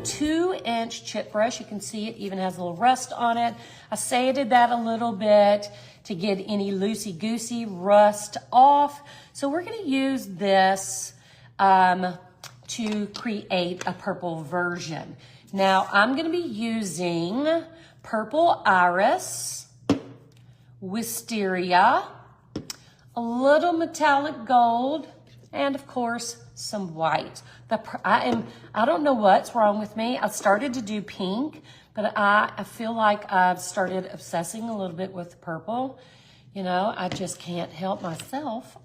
2-inch chip brush. You can see it even has a little rust on it. I sanded that a little bit to get any loosey-goosey rust off. So we're gonna use this to create a purple version. Now I'm gonna be using Purple Iris, Wisteria, a little metallic gold, and of course, some white. I don't know what's wrong with me. I started to do pink, but I feel like I've started obsessing a little bit with purple. You know, I just can't help myself.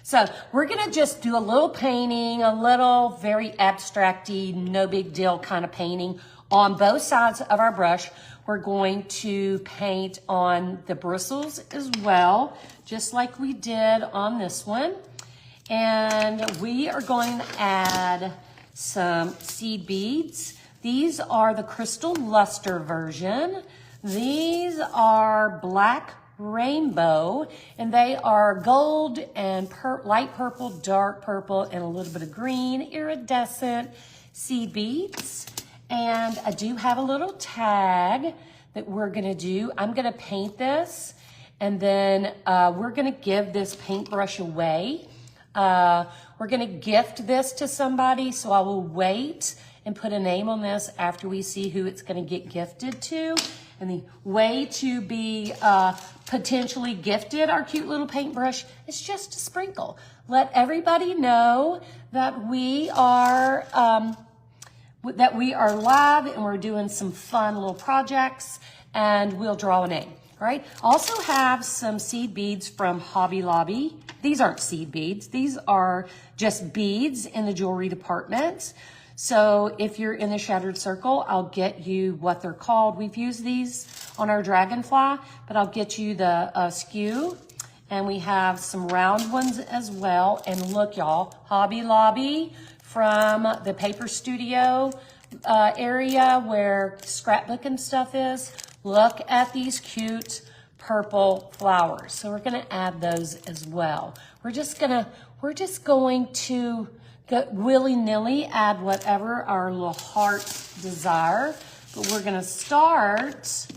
So we're gonna just do a little painting, a little very abstract-y, no big deal kind of painting on both sides of our brush. We're going to paint on the bristles as well, just like we did on this one. And we are going to add some seed beads. These are the Crystal Luster version. These are Black Rainbow, and they are gold and light purple, dark purple, and a little bit of green, iridescent seed beads. And I do have a little tag that we're gonna do. I'm gonna paint this, and then we're gonna give this paintbrush away. We're gonna gift this to somebody, so I will wait and put a name on this after we see who it's gonna get gifted to. And the way to be potentially gifted our cute little paintbrush is just to sprinkle. Let everybody know that we are live and we're doing some fun little projects, and we'll draw a name, all right? Also have some seed beads from Hobby Lobby. These aren't seed beads. These are just beads in the jewelry department. So if you're in the Shattered Circle, I'll get you what they're called. We've used these on our dragonfly, but I'll get you the skew. And we have some round ones as well. And look, y'all, Hobby Lobby from the paper studio area where scrapbook and stuff is. Look at these cute purple flowers. So we're gonna add those as well. We're just going to willy-nilly add whatever our little hearts desire, but we're gonna start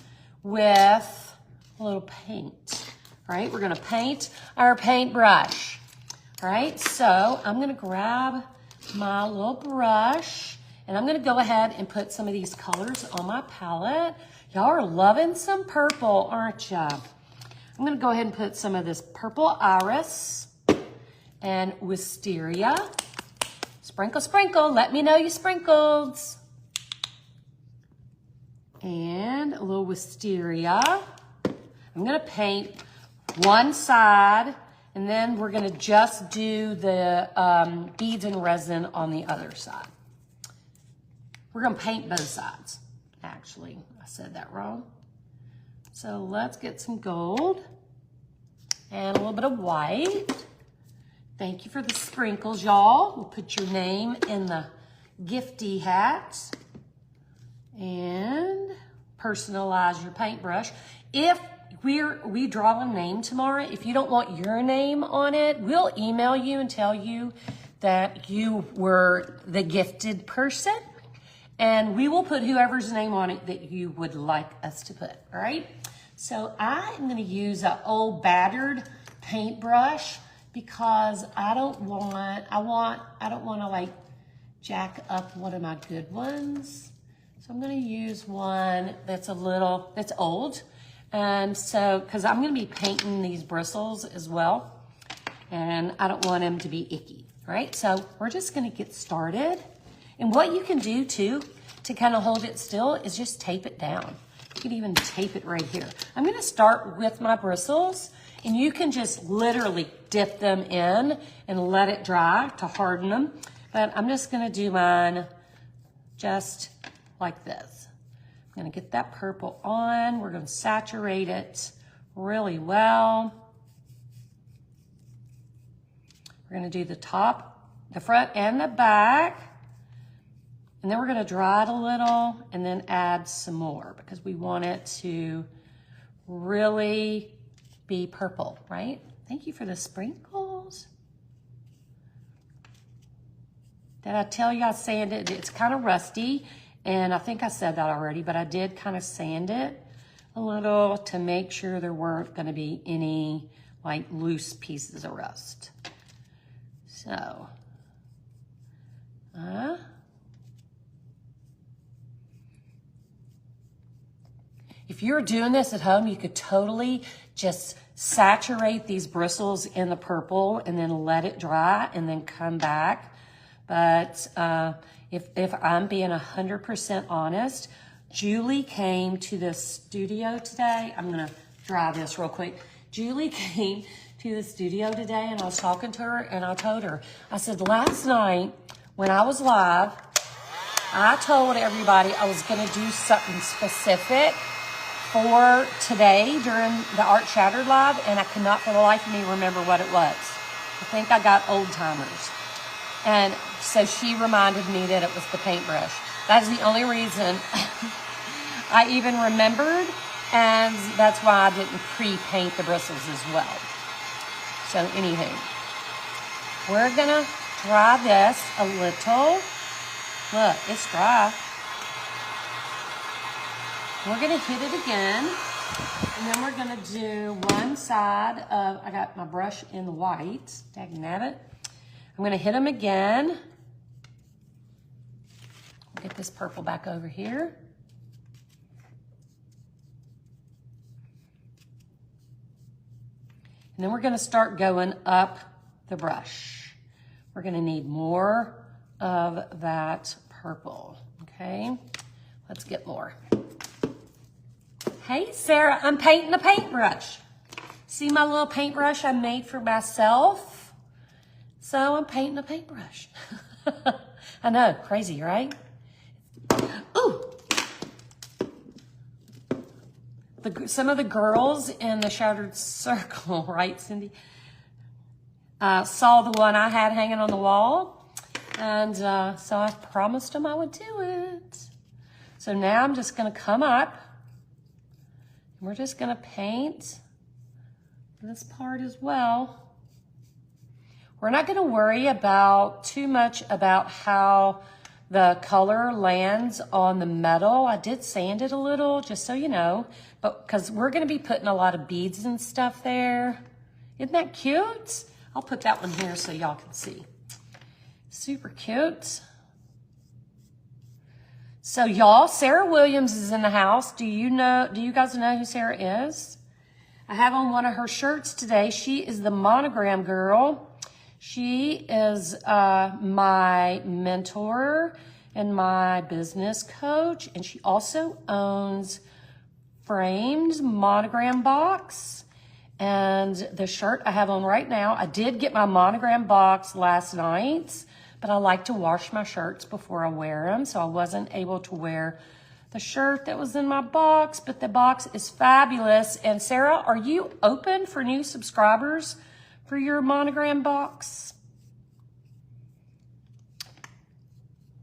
with a little paint, all right? We're gonna paint our paintbrush, all right? So I'm gonna grab my little brush, and I'm gonna go ahead and put some of these colors on my palette. Y'all are loving some purple, aren't ya? I'm gonna go ahead and put some of this Purple Iris and Wisteria. Sprinkle, sprinkle, let me know you sprinkled. And a little Wisteria. I'm gonna paint one side, and then we're gonna just do the beads and resin on the other side. We're gonna paint both sides, actually. I said that wrong. So let's get some gold and a little bit of white. Thank you for the sprinkles, y'all. We'll put your name in the gifty hat and personalize your paintbrush. If we draw a name tomorrow, if you don't want your name on it, we'll email you and tell you that you were the gifted person, and we will put whoever's name on it that you would like us to put, all right? So I am gonna use an old battered paintbrush because I don't want to like jack up one of my good ones. So I'm gonna use one that's old. And so, cause I'm gonna be painting these bristles as well, and I don't want them to be icky, right? So we're just gonna get started. And what you can do too, to kind of hold it still, is just tape it down. You can even tape it right here. I'm gonna start with my bristles, and you can just literally dip them in and let it dry to harden them. But I'm just gonna do mine just like this. I'm gonna get that purple on. We're gonna saturate it really well. We're gonna do the top, the front, and the back. And then we're gonna dry it a little and then add some more because we want it to really be purple, right? Thank you for the sprinkles. Did I tell you I sanded it? It's kind of rusty, and I think I said that already, but I did kind of sand it a little to make sure there weren't going to be any like loose pieces of rust. So, if you're doing this at home, you could totally just saturate these bristles in the purple and then let it dry and then come back. But if I'm being 100% honest, Julie came to the studio today. I'm gonna dry this real quick. Julie came to the studio today and I was talking to her and I told her, I said, last night when I was live, I told everybody I was gonna do something specific for today during the Art Shattered Live, and I cannot for the life of me remember what it was. I think I got old timers. And so she reminded me that it was the paintbrush. That's the only reason I even remembered, and that's why I didn't pre-paint the bristles as well. So anywho, we're gonna dry this a little. Look, it's dry. We're gonna hit it again, and then we're gonna do one side of, I got my brush in the white, dagnabbit. I'm gonna hit them again. Get this purple back over here. And then we're gonna start going up the brush. We're gonna need more of that purple, okay? Let's get more. Hey, Sarah, I'm painting a paintbrush. See my little paintbrush I made for myself? So I'm painting a paintbrush. I know, crazy, right? Ooh. Some of the girls in the Shattered Circle, right, Cindy, saw the one I had hanging on the wall. And so I promised them I would do it. So now I'm just gonna come up. We're just gonna paint this part as well. We're not gonna worry about too much about how the color lands on the metal. I did sand it a little, just so you know, but because we're gonna be putting a lot of beads and stuff there. Isn't that cute? I'll put that one here so y'all can see. Super cute. So y'all, Sarah Williams is in the house. Do you guys know who Sarah is? I have on one of her shirts today. She is the monogram girl. She is my mentor and my business coach. And she also owns Framed Monogram Box. And the shirt I have on right now, I did get my monogram box last night, but I like to wash my shirts before I wear them, so I wasn't able to wear the shirt that was in my box, but the box is fabulous. And Sarah, are you open for new subscribers for your monogram box?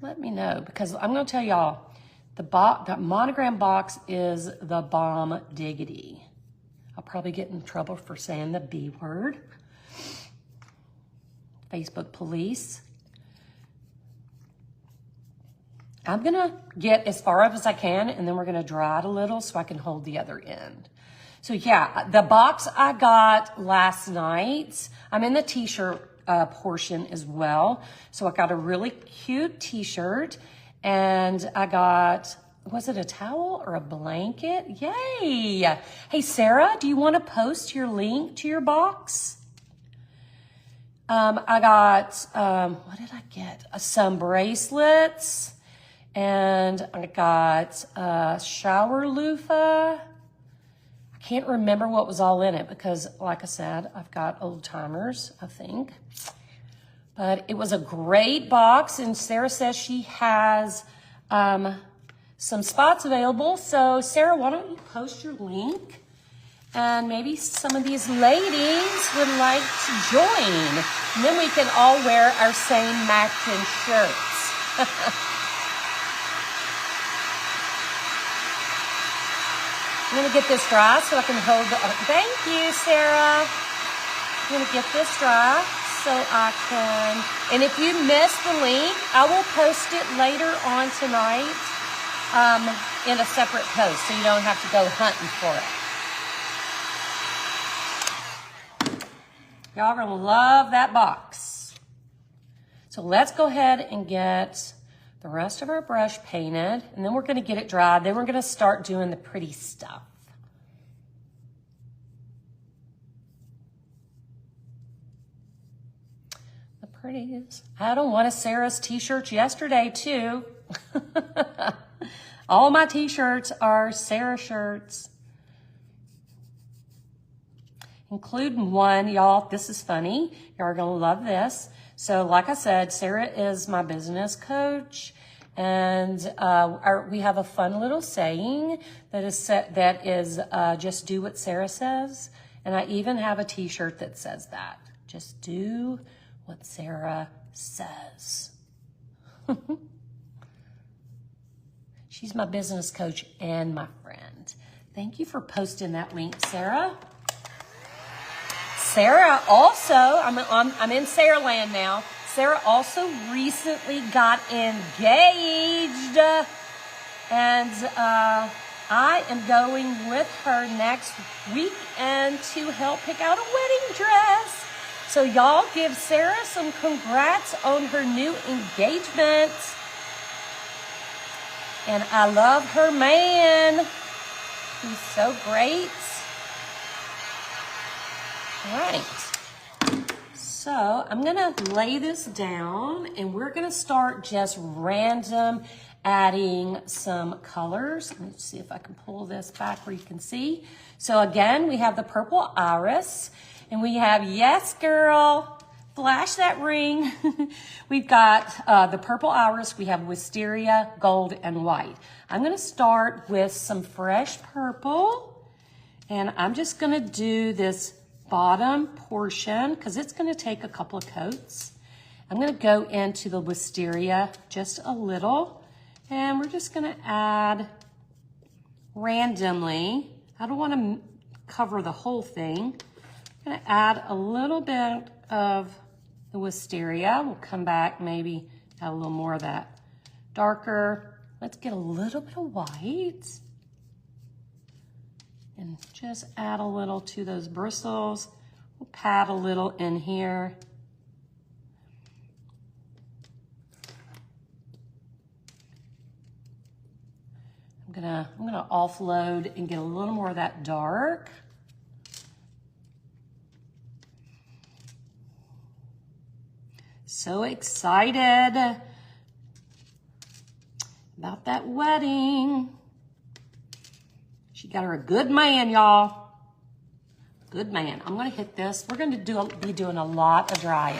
Let me know, because I'm gonna tell y'all, the monogram box is the bomb diggity. I'll probably get in trouble for saying the B word. Facebook police. I'm gonna get as far up as I can, and then we're gonna dry it a little so I can hold the other end. So yeah, the box I got last night, I'm in the t-shirt portion as well. So I got a really cute t-shirt, and I got, was it a towel or a blanket? Yay! Hey Sarah, do you wanna post your link to your box? I got, what did I get? Some bracelets. And I got a shower loofah. I can't remember what was all in it because, like I said, I've got old timers, I think. But it was a great box, and Sarah says she has some spots available. So, Sarah, why don't you post your link? And maybe some of these ladies would like to join. And then we can all wear our same matching shirts. I'm gonna get this dry so I can hold the, thank you, Sarah. I'm gonna get this dry so I can, and if you missed the link, I will post it later on tonight in a separate post, so you don't have to go hunting for it. Y'all are gonna love that box. So let's go ahead and get the rest of our brush painted, and then we're gonna get it dried. Then we're gonna start doing the pretty stuff. The pretties. I had on one of Sarah's t-shirts yesterday too. All my t-shirts are Sarah shirts. Including one, y'all, this is funny. Y'all are gonna love this. So like I said, Sarah is my business coach, and we have a fun little saying that is just do what Sarah says. And I even have a t-shirt that says that. Just do what Sarah says. She's my business coach and my friend. Thank you for posting that link, Sarah. Sarah also, I'm in Sarah land now. Sarah also recently got engaged, and I am going with her next weekend to help pick out a wedding dress. So y'all give Sarah some congrats on her new engagement. And I love her man. He's so great. All right, so I'm gonna lay this down and we're gonna start just random adding some colors. Let's see if I can pull this back where you can see. So again, we have the purple iris, and we have, yes girl, flash that ring. We've got the purple iris, we have wisteria, gold, and white. I'm gonna start with some fresh purple, and I'm just gonna do this bottom portion because it's going to take a couple of coats. I'm going to go into the wisteria just a little, and we're just going to add randomly. I don't want to cover the whole thing. I'm going to add a little bit of the wisteria. We'll come back, maybe add a little more of that darker. Let's get a little bit of white. And just add a little to those bristles. We'll pat a little in here. I'm gonna offload and get a little more of that dark. So excited about that wedding. She got her a good man, y'all. Good man. I'm gonna hit this. We're gonna be doing a lot of drying.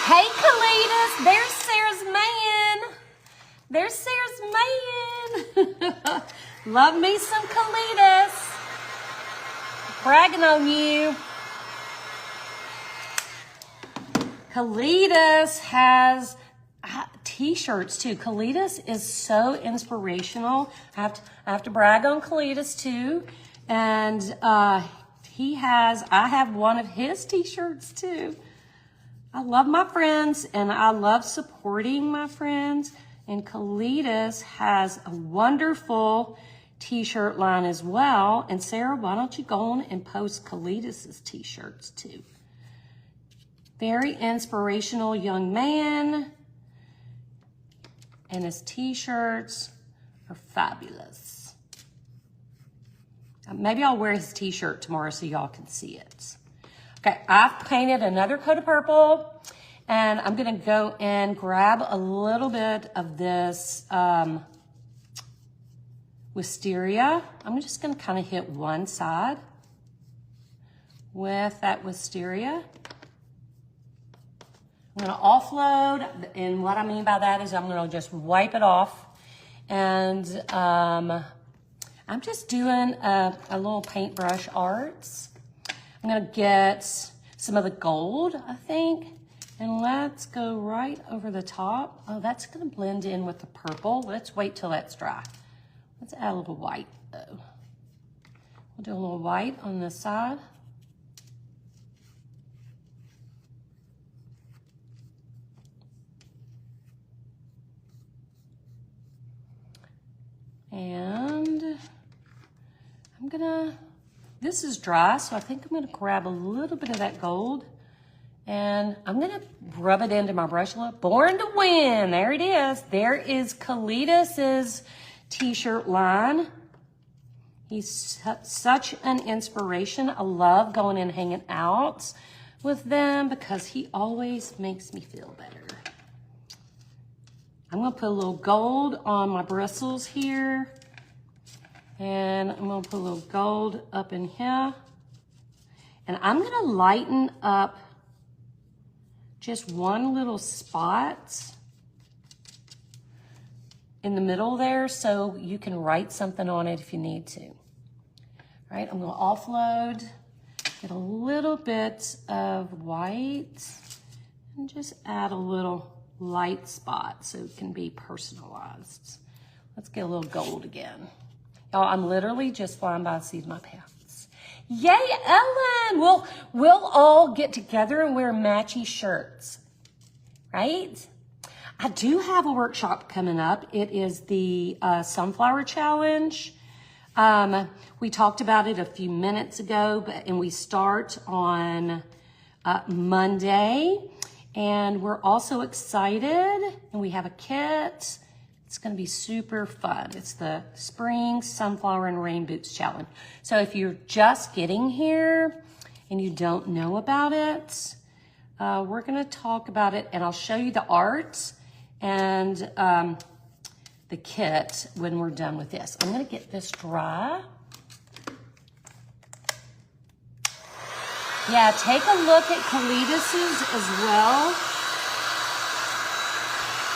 Hey, Kalitas, there's Sarah's man. There's Sarah's man. Love me some Kalitas. Bragging on you. Kalitas has t-shirts too. Kalitas is so inspirational. I have to brag on Kalitas too. And I have one of his t-shirts too. I love my friends and I love supporting my friends. And Kalitas has a wonderful t-shirt line as well. And Sarah, why don't you go on and post Kalitas' t-shirts too? Very inspirational young man, and his t-shirts are fabulous. Maybe I'll wear his t-shirt tomorrow so y'all can see it. Okay, I've painted another coat of purple, and I'm gonna go and grab a little bit of this wisteria. I'm just gonna kind of hit one side with that wisteria. I'm gonna offload, and what I mean by that is I'm gonna just wipe it off. And I'm just doing a little paintbrush arts. I'm gonna get some of the gold, I think, and let's go right over the top. Oh, that's gonna blend in with the purple. Let's wait till that's dry. Let's add a little white though. We'll do a little white on this side. And this is dry, so I think I'm gonna grab a little bit of that gold and I'm gonna rub it into my brush a little. Born to Win, there it is. There is Kalidas' t-shirt line. He's such an inspiration. I love going and hanging out with them because he always makes me feel better. I'm gonna put a little gold on my bristles here. And I'm gonna put a little gold up in here. And I'm gonna lighten up just one little spot in the middle there so you can write something on it if you need to. All right, I'm gonna offload, get a little bit of white, and just add a little light spot so it can be personalized. Let's get a little gold again. Y'all, I'm literally just flying by the seat of my pants. Yay, Ellen! We'll all get together and wear matchy shirts, right? I do have a workshop coming up. It is the Sunflower Challenge. We talked about it a few minutes ago, and we start on Monday. And we're also excited, and we have a kit. It's gonna be super fun. It's the Spring Sunflower and Rain Boots Challenge. So if you're just getting here and you don't know about it, we're gonna talk about it and I'll show you the art and the kit when we're done with this. I'm gonna get this dry. Yeah, take a look at Kalidas' as well.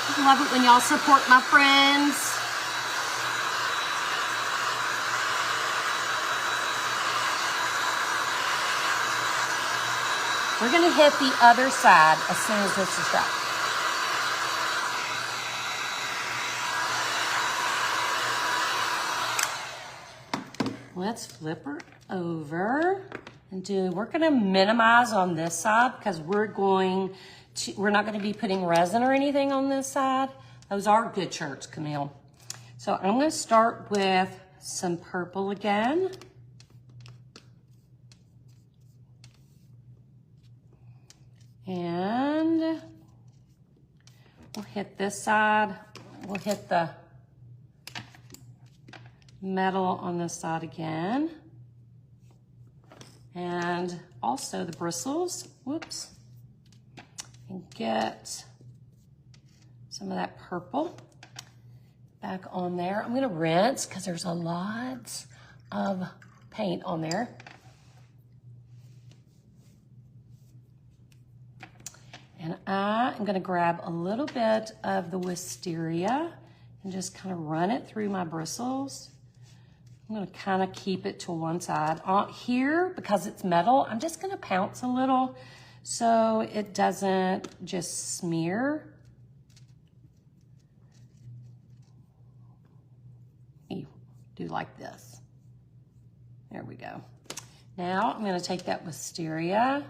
I love it when y'all support my friends. We're gonna hit the other side as soon as this is dry. Let's flip her over and we're gonna minimize on this side because we're not gonna be putting resin or anything on this side. Those are good shirts, Camille. So I'm gonna start with some purple again. And we'll hit this side. We'll hit the metal on this side again. And also the bristles, whoops. And get some of that purple back on there. I'm gonna rinse because there's a lot of paint on there. And I am gonna grab a little bit of the wisteria and just kind of run it through my bristles. I'm gonna kind of keep it to one side. Here, because it's metal, I'm just gonna pounce a little so it doesn't just smear. You do like this. There we go. Now I'm gonna take that wisteria,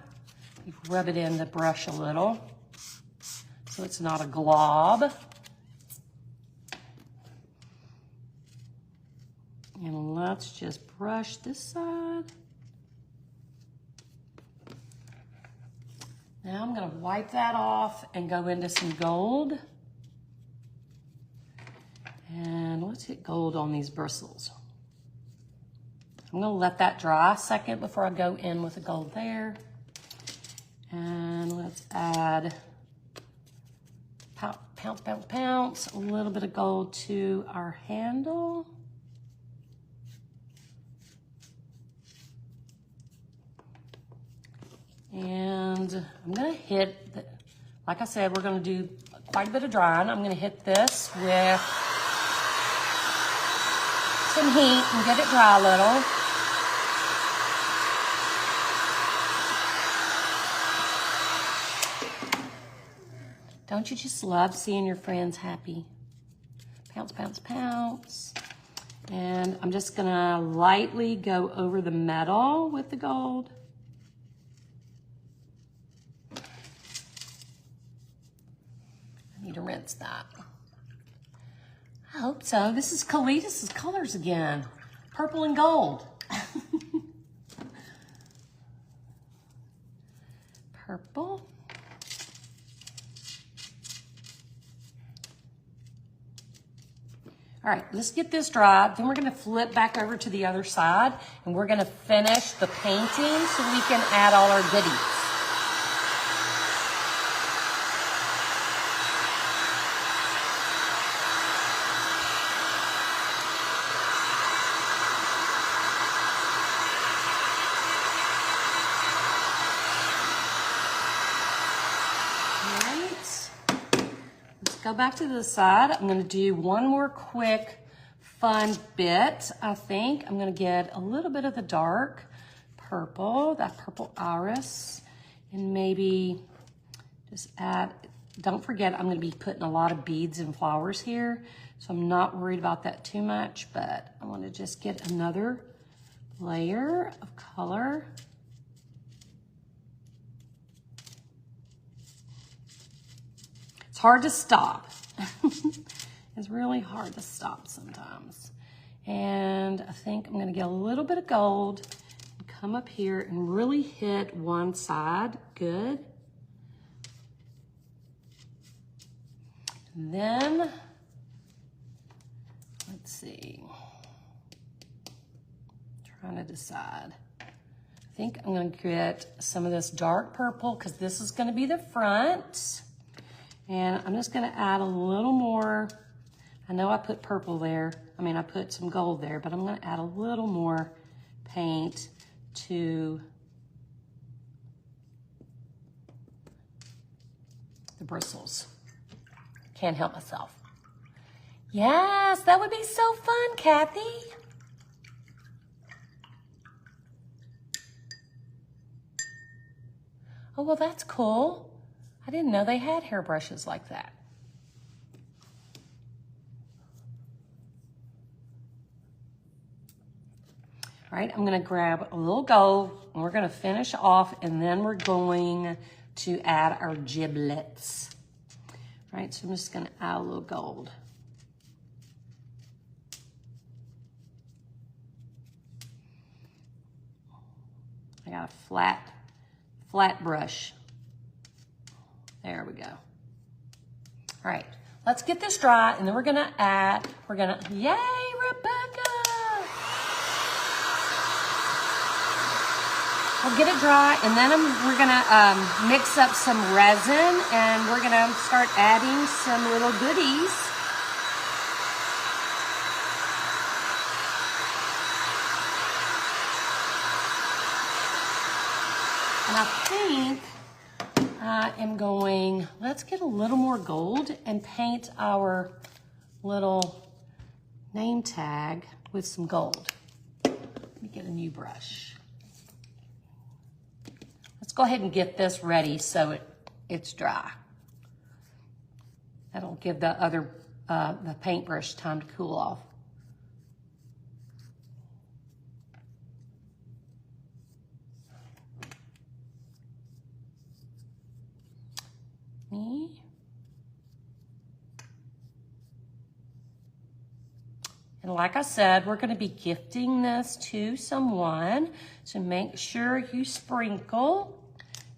rub it in the brush a little so it's not a glob. And let's just brush this side. Now I'm gonna wipe that off and go into some gold. And let's hit gold on these bristles. I'm gonna let that dry a second before I go in with the gold there. And let's add, pounce, pounce, pounce, a little bit of gold to our handle. And I'm gonna hit, like I said, we're gonna do quite a bit of drying. I'm gonna hit this with some heat and get it dry a little. Don't you just love seeing your friends happy? Pounce, pounce, pounce. And I'm just gonna lightly go over the metal with the gold. I need to rinse that. I hope so. This is Kalidas' colors again. Purple and gold. Purple. All right, let's get this dry. Then we're gonna flip back over to the other side and we're gonna finish the painting so we can add all our goodies. Go back to the side. I'm gonna do one more quick fun bit, I think. I'm gonna get a little bit of the dark purple, that purple iris, and maybe just add, don't forget I'm gonna be putting a lot of beads and flowers here, so I'm not worried about that too much, but I wanna just get another layer of color. Hard to stop. It's really hard to stop sometimes. And I think I'm gonna get a little bit of gold and come up here and really hit one side. Good. And then, let's see. Trying to decide. I think I'm gonna get some of this dark purple because this is gonna be the front. And I'm just gonna add a little more. I know I put purple there. I put some gold there, but I'm gonna add a little more paint to the bristles. Can't help myself. Yes, that would be so fun, Kathy. Oh, well, that's cool. I didn't know they had hairbrushes like that. All right, I'm gonna grab a little gold and we're gonna finish off and then we're going to add our giblets. All right, so I'm just gonna add a little gold. I got a flat brush. There we go. All right, let's get this dry and then yay, Rebecca! We'll get it dry and then we're gonna mix up some resin and we're gonna start adding some little goodies. And I think I am going, let's get a little more gold and paint our little name tag with some gold. Let me get a new brush. Let's go ahead and get this ready so it's dry. That'll give the other, the paintbrush time to cool off. And like I said, we're gonna be gifting this to someone, so make sure you sprinkle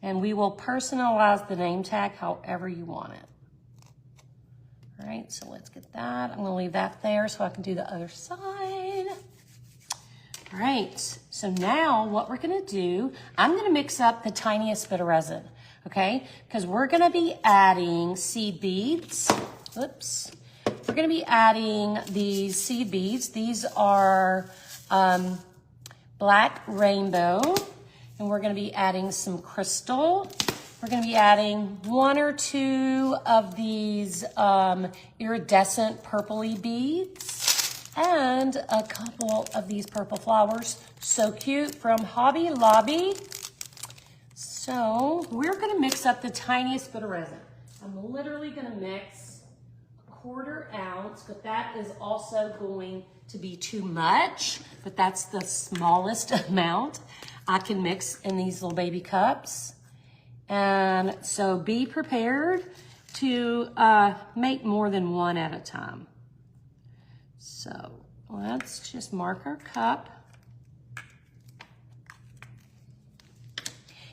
and we will personalize the name tag however you want it. All right, so let's get that. I'm gonna leave that there so I can do the other side. All right, so now what we're gonna do, I'm gonna mix up the tiniest bit of resin, okay? Because we're gonna be adding seed beads. Oops. We're gonna be adding these seed beads. These are black rainbow, and we're gonna be adding some crystal. We're gonna be adding 1 or 2 of these iridescent purpley beads and a couple of these purple flowers. So cute, from Hobby Lobby. So we're gonna mix up the tiniest bit of resin. I'm literally gonna mix 1/4 ounce ounce, but that is also going to be too much, but that's the smallest amount I can mix in these little baby cups. And so be prepared to make more than one at a time. So let's just mark our cup.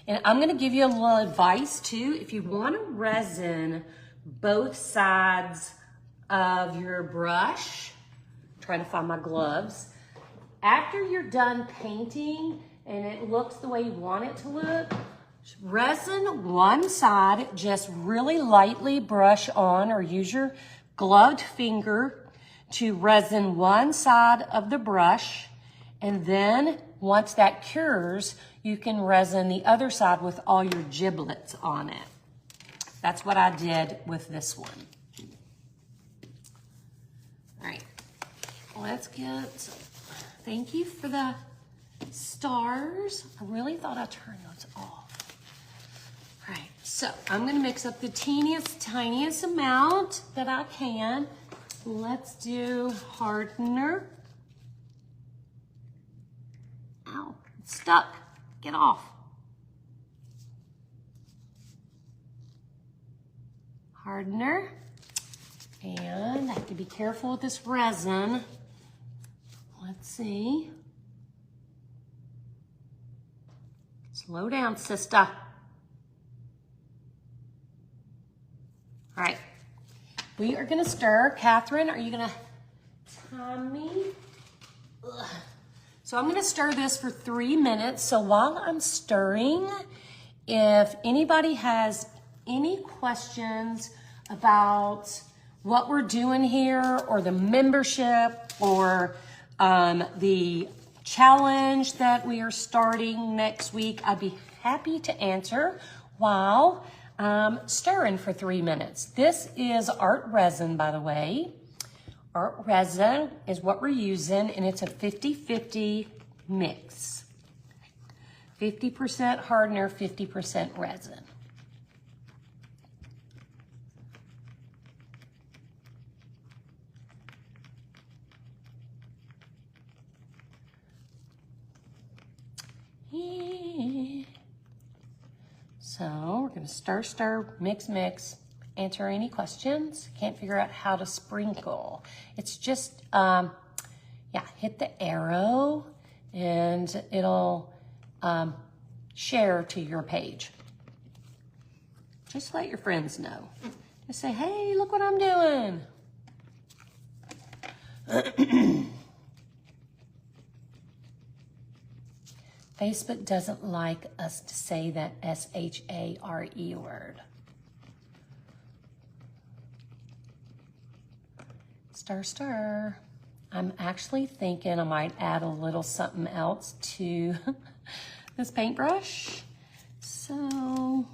And I'm gonna give you a little advice too. If you wanna resin both sides of your brush, I'm trying to find my gloves, after you're done painting and it looks the way you want it to look, resin one side, just really lightly brush on or use your gloved finger to resin one side of the brush, and then once that cures, you can resin the other side with all your giblets on it. That's what I did with this one. All right, let's get, thank you for the stars. I really thought I turned those off. All right, so I'm gonna mix up the tiniest amount that I can. Let's do hardener. Ow, it's stuck. Get off. Hardener. And I have to be careful with this resin. Let's see. Slow down, sister. All right. We are gonna stir. Catherine, are you gonna time me? Ugh. So I'm gonna stir this for 3 minutes. So while I'm stirring, if anybody has any questions about what we're doing here or the membership or the challenge that we are starting next week, I'd be happy to answer while stirring for 3 minutes. This is art resin, by the way. Art resin is what we're using, and it's a 50-50 mix. 50% hardener, 50% resin. So we're going to stir, mix, answer any questions. Can't figure out how to sprinkle. It's just, hit the arrow and it'll share to your page. Just let your friends know. Just say, hey, look what I'm doing. Facebook doesn't like us to say that S-H-A-R-E word. Stir. I'm actually thinking I might add a little something else to this paintbrush. So,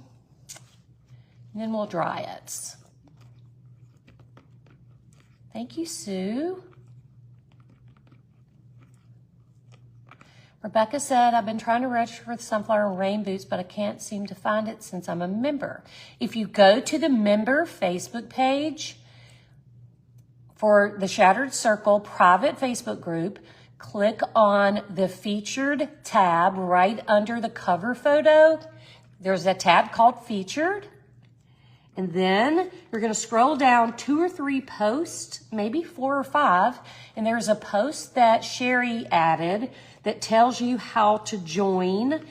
then we'll dry it. Thank you, Sue. Rebecca said, I've been trying to register for the Sunflower and Rain Boots, but I can't seem to find it since I'm a member. If you go to the member Facebook page for the Shattered Circle private Facebook group, click on the featured tab right under the cover photo. There's a tab called featured. And then you're going to scroll down 2 or 3 posts, maybe 4 or 5. And there's a post that Sherry added that tells you how to join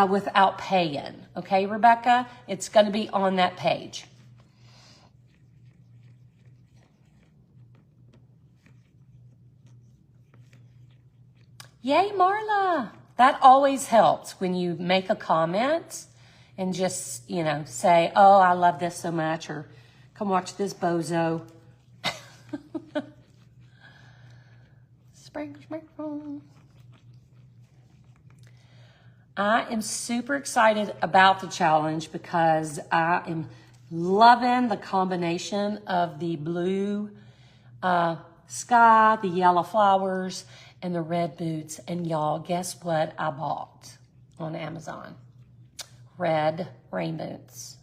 without paying. Okay, Rebecca? It's going to be on that page. Yay, Marla. That always helps when you make a comment and just, say, oh, I love this so much, or come watch this bozo. Sprinkle. I am super excited about the challenge because I am loving the combination of the blue sky, the yellow flowers, and the red boots. And y'all, guess what I bought on Amazon? Red rain boots.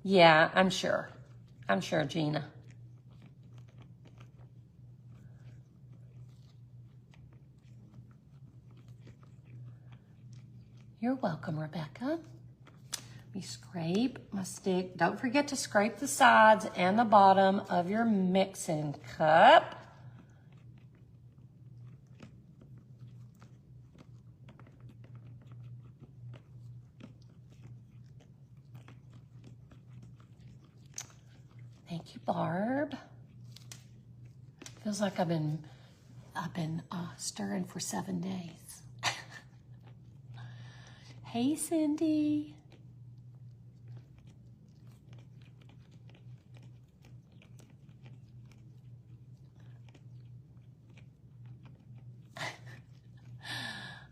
Yeah, I'm sure. I'm sure, Gina. You're welcome, Rebecca. Let me scrape my stick. Don't forget to scrape the sides and the bottom of your mixing cup. Thank you, Barb. Feels like I've been stirring for 7 days. Hey, Cindy.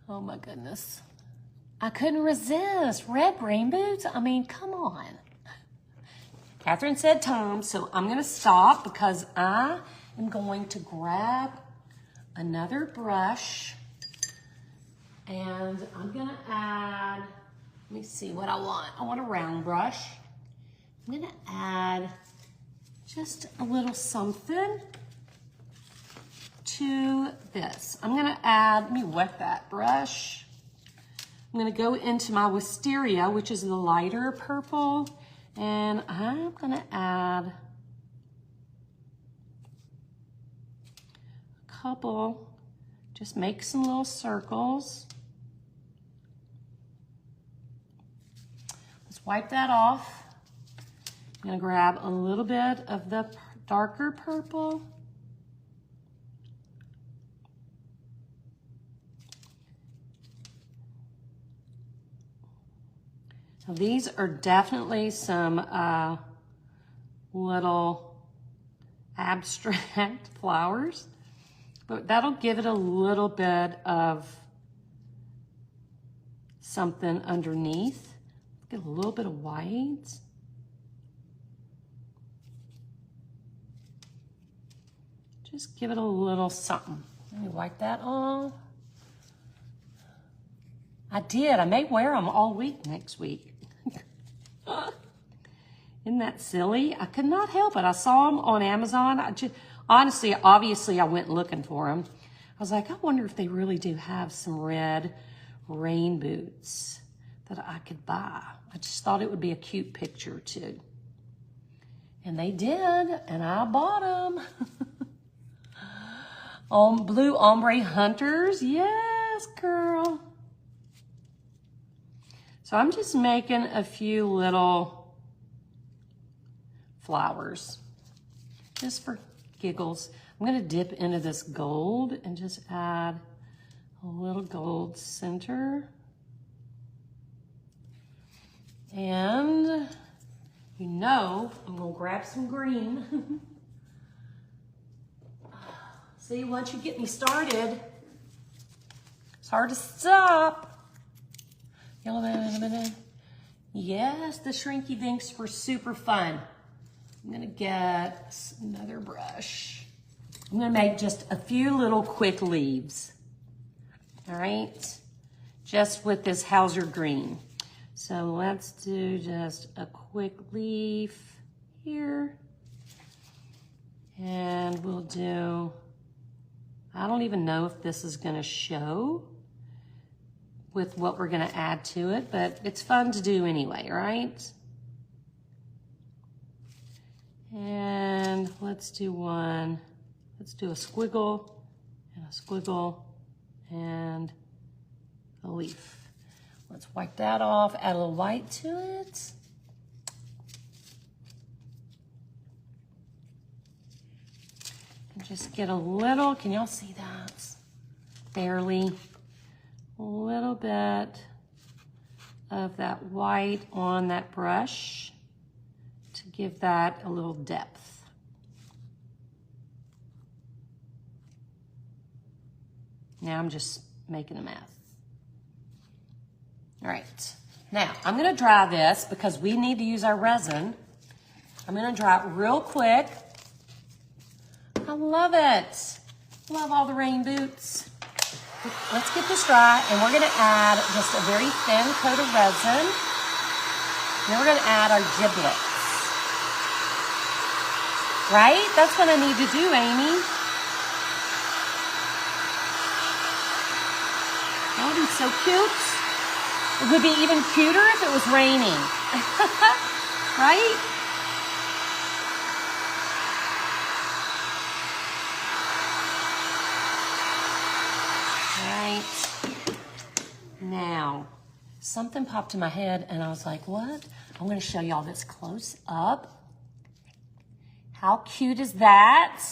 Oh my goodness. I couldn't resist. Red rain boots? I mean, come on. Catherine said Tom, so I'm gonna stop because I am going to grab another brush and I'm gonna add, let me see what I want. I want a round brush. I'm gonna add just a little something to this. I'm gonna add, let me wet that brush. I'm gonna go into my wisteria, which is the lighter purple, and I'm gonna add a couple, just make some little circles. Let's wipe that off. I'm gonna grab a little bit of the darker purple. So these are definitely some little abstract flowers, but that'll give it a little bit of something underneath. Get a little bit of white. Just give it a little something. Let me wipe that off. I did. I may wear them all week next week. Isn't that silly? I could not help it. I saw them on Amazon. Honestly, obviously, I went looking for them. I was like, I wonder if they really do have some red rain boots that I could buy. I just thought it would be a cute picture too. And they did, and I bought them. Blue ombre hunters. Yes, girl. So I'm just making a few little flowers, just for giggles. I'm gonna dip into this gold and just add a little gold center. And you know, I'm gonna grab some green. See, once you get me started, it's hard to stop. Yellow banana. Yes, the shrinky dinks were super fun. I'm gonna get another brush. I'm gonna make just a few little quick leaves. All right, just with this Hauser green. So let's do just a quick leaf here. And we'll do, I don't even know if this is gonna show with what we're gonna add to it, but it's fun to do anyway, right? And let's do one. Let's do a squiggle and a leaf. Let's wipe that off, add a little white to it. And just get a little, can y'all see that? Barely. A little bit of that white on that brush to give that a little depth. Now I'm just making a mess. All right, now I'm gonna dry this because we need to use our resin. I'm gonna dry it real quick. I love it. Love all the rain boots. Let's get this dry, and we're gonna add just a very thin coat of resin. Then we're gonna add our giblets. Right? That's what I need to do, Amy. That would be so cute. It would be even cuter if it was raining. Right? Right. Now, something popped in my head and I was like, what? I'm going to show y'all this close up. How cute is that?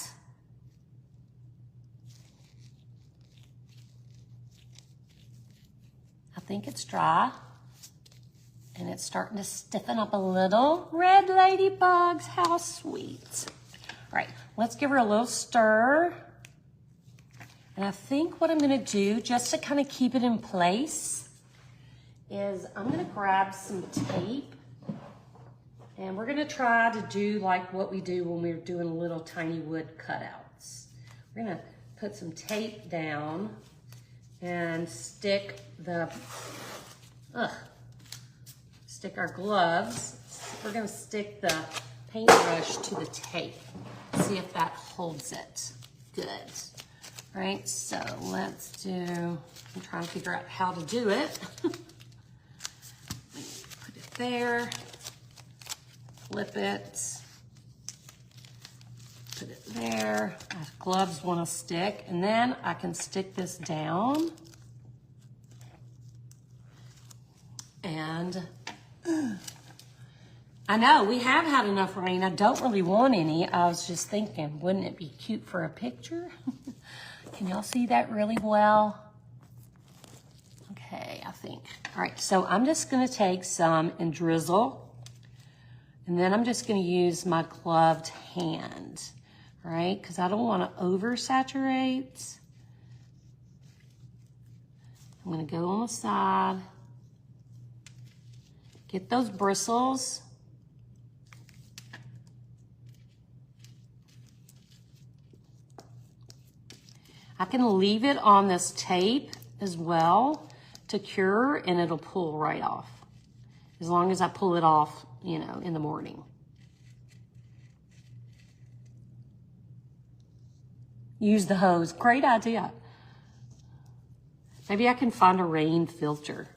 I think it's dry. And it's starting to stiffen up a little. Red ladybugs, how sweet. All right, let's give her a little stir. And I think what I'm gonna do, just to kind of keep it in place, is I'm gonna grab some tape. And we're gonna try to do like what we do when we're doing little tiny wood cutouts. We're gonna put some tape down and stick our gloves. We're gonna stick the paintbrush to the tape. See if that holds it. Good. All right, so let's do, I'm trying to figure out how to do it. Put it there. Flip it, put it there. My gloves want to stick, and then I can stick this down. And I know we have had enough rain. I don't really want any. I was just thinking, wouldn't it be cute for a picture? Can y'all see that really well? Okay, I think. All right, so I'm just gonna take some and drizzle. And then I'm just gonna use my gloved hand, all right? Because I don't wanna oversaturate. I'm gonna go on the side. Get those bristles. I can leave it on this tape as well to cure and it'll pull right off. As long as I pull it off, you know, in the morning. Use the hose. Great idea. Maybe I can find a rain filter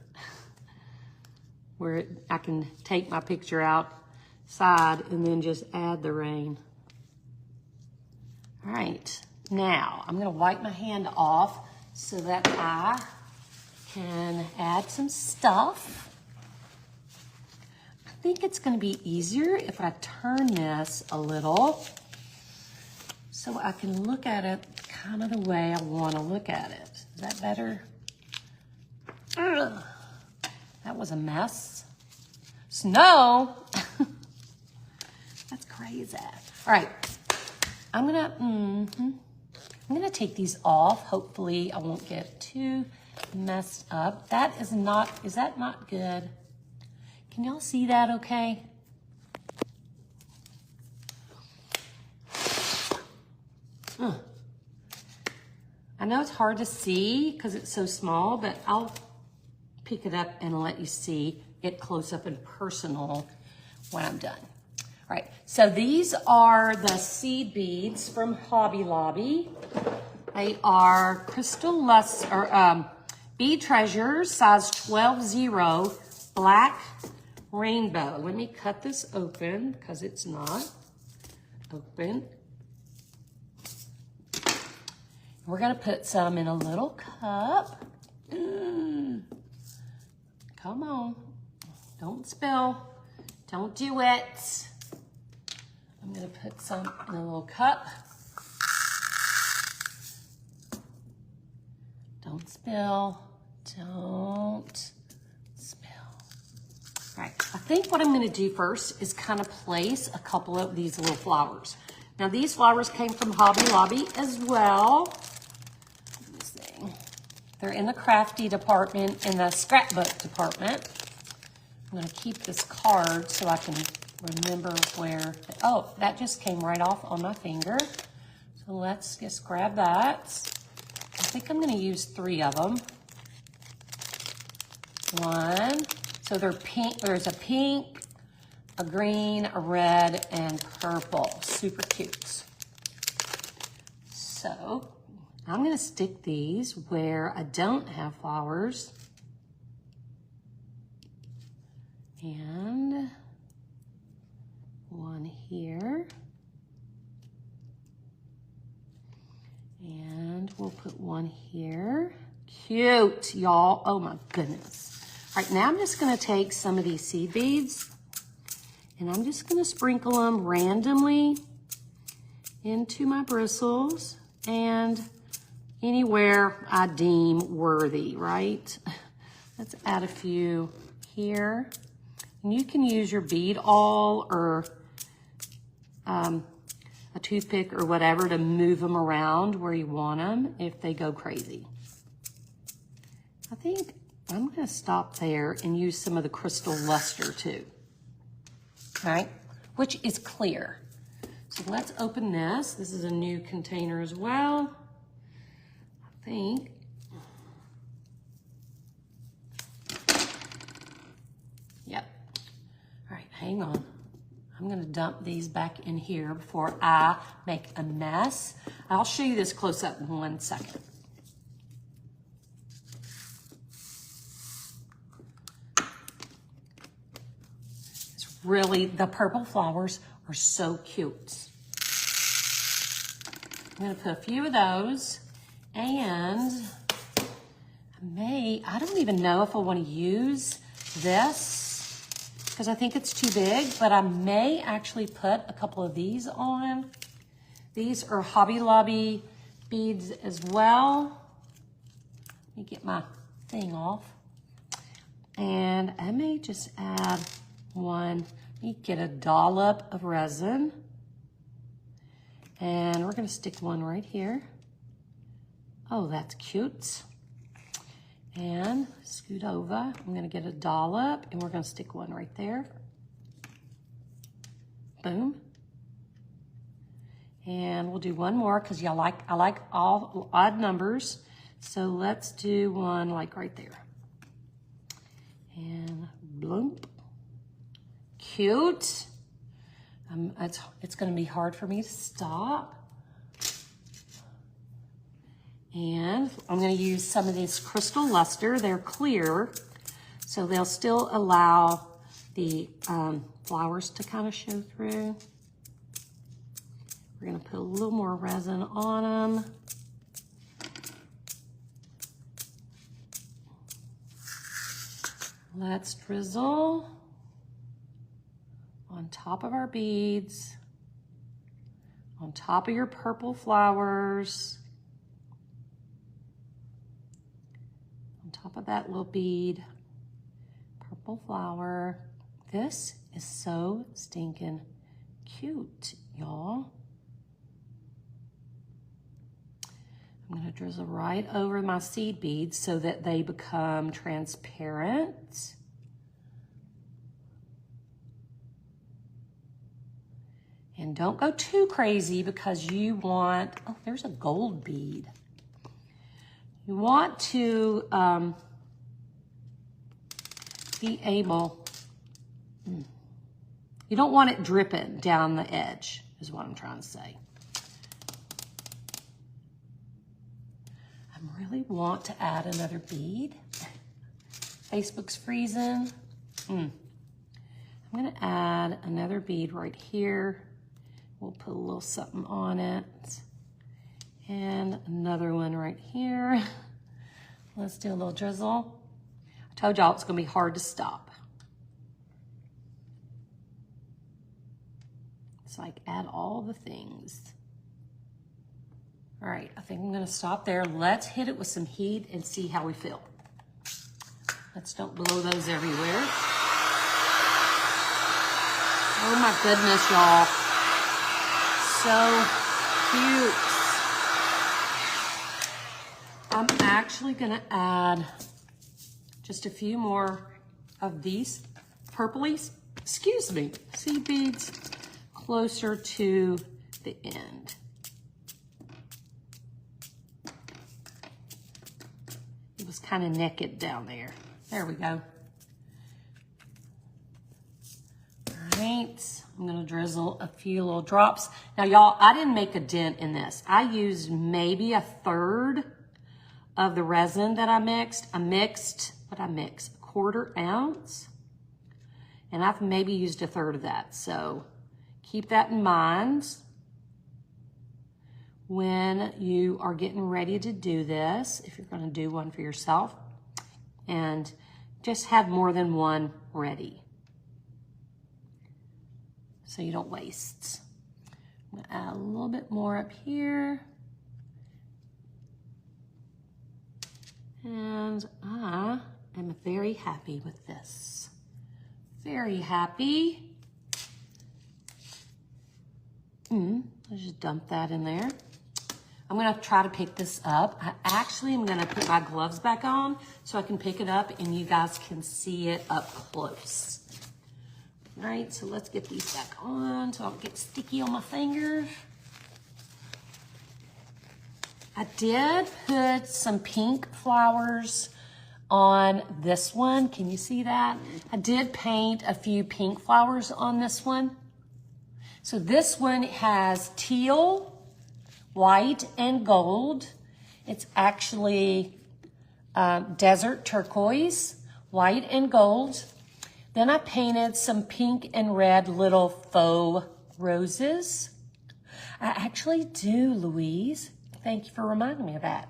where I can take my picture outside and then just add the rain. All right, now I'm gonna wipe my hand off so that I can add some stuff. I think it's gonna be easier if I turn this a little so I can look at it kind of the way I wanna look at it. Is that better? Ugh. That was a mess. Snow. That's crazy. All right, I'm gonna take these off. Hopefully I won't get too messed up. Is that not good? Can y'all see that okay? I know it's hard to see because it's so small, but I'll pick it up and let you see it close up and personal when I'm done. All right, so these are the seed beads from Hobby Lobby. They are Crystal Bead Treasures, size 12-0, black rainbow. Let me cut this open because it's not open. We're gonna put some in a little cup. Come on, don't spill, don't do it. I'm gonna put some in a little cup. Don't spill, don't spill. All right, I think what I'm gonna do first is kind of place a couple of these little flowers. Now these flowers came from Hobby Lobby as well. They're in the crafty department, in the scrapbook department. I'm gonna keep this card so I can remember where, oh, that just came right off on my finger. So let's just grab that. I think I'm gonna use 3 of them. 1, so they're pink, there's a pink, a green, a red, and purple. Super cute. So I'm gonna stick these where I don't have flowers. And one here. And we'll put one here. Cute, y'all. Oh my goodness. All right, now I'm just gonna take some of these seed beads and I'm just gonna sprinkle them randomly into my bristles and anywhere I deem worthy, right? Let's add a few here. And you can use your bead awl or a toothpick or whatever to move them around where you want them if they go crazy. I think I'm gonna stop there and use some of the crystal luster too. All right, which is clear. So let's open this. This is a new container as well. I think. Yep. All right, hang on. I'm gonna dump these back in here before I make a mess. I'll show you this close up in 1 second. It's really, the purple flowers are so cute. I'm gonna put a few of those and I don't even know if I wanna use this because I think it's too big, but I may actually put a couple of these on. These are Hobby Lobby beads as well. Let me get my thing off. And I may just add one. Let me get a dollop of resin. And we're gonna stick one right here. Oh, that's cute. And scoot over, I'm gonna get a dollop and we're gonna stick one right there. Boom. And we'll do one more because I like all odd numbers. So let's do one like right there. And bloop. Cute. It's gonna be hard for me to stop. And I'm gonna use some of this crystal luster. They're clear, so they'll still allow the flowers to kind of show through. We're gonna put a little more resin on them. Let's drizzle on top of our beads, on top of your purple flowers, on top of that little bead, purple flower. This is so stinking cute, y'all. I'm gonna drizzle right over my seed beads so that they become transparent. And don't go too crazy because you want, oh, there's a gold bead. You want to be able, you don't want it dripping down the edge, is what I'm trying to say. I really want to add another bead. Facebook's freezing. I'm gonna add another bead right here. We'll put a little something on it. And another one right here. Let's do a little drizzle. I told y'all it's gonna be hard to stop. It's like add all the things. All right, I think I'm gonna stop there. Let's hit it with some heat and see how we feel. Let's don't blow those everywhere. Oh my goodness, y'all. So cute. I'm actually gonna add just a few more of these purplies, seed beads closer to the end. It was kind of naked down there. There we go. All right. paint. I'm gonna drizzle a few little drops. Now y'all, I didn't make a dent in this. I used maybe a third of the resin that I mixed. I mixed, what I mixed? A 1/4 ounce. And I've maybe used a third of that. So keep that in mind when you are getting ready to do this, if you're gonna do one for yourself. And just have more than one ready, so you don't waste. I'm gonna add a little bit more up here. And I am very happy with this. Very happy. Let's just dump that in there. I'm gonna try to pick this up. I actually am gonna put my gloves back on so I can pick it up and you guys can see it up close. All right, so let's get these back on so I don't get sticky on my fingers. I did put some pink flowers on this one. Can you see that? I did paint a few pink flowers on this one. So this one has teal, white, and gold. It's actually desert turquoise, white and gold. Then I painted some pink and red little faux roses. I actually do, Louise. Thank you for reminding me of that.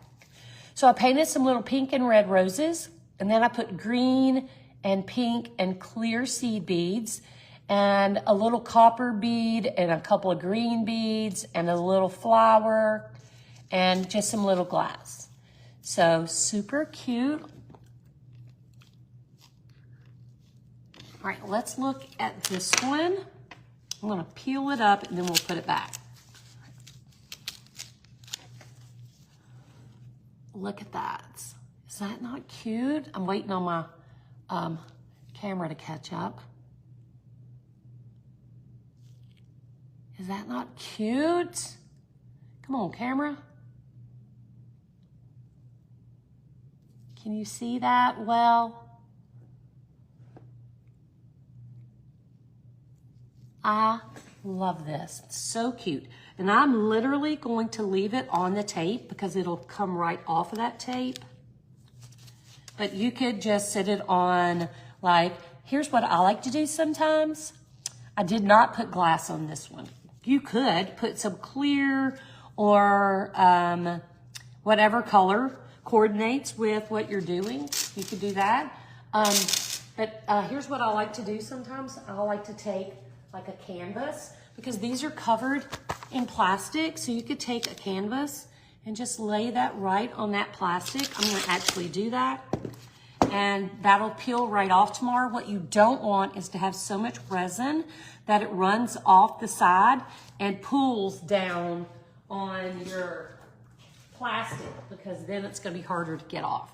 So I painted some little pink and red roses, and then I put green and pink and clear seed beads, and a little copper bead, and a couple of green beads, and a little flower, and just some little glass. So super cute. All right, let's look at this one. I'm gonna peel it up and then we'll put it back. Look at that. Is that not cute? I'm waiting on my camera to catch up. Is that not cute? Come on, camera. Can you see that well? I love this. It's so cute. And I'm literally going to leave it on the tape because it'll come right off of that tape. But you could just sit it on, like, here's what I like to do sometimes. I did not put glass on this one. You could put some clear or whatever color coordinates with what you're doing. You could do that. But here's what I like to do sometimes. I like to take like a canvas, because these are covered in plastic. So you could take a canvas and just lay that right on that plastic. I'm gonna actually do that. And that'll peel right off tomorrow. What you don't want is to have so much resin that it runs off the side and pools down on your plastic, because then it's gonna be harder to get off.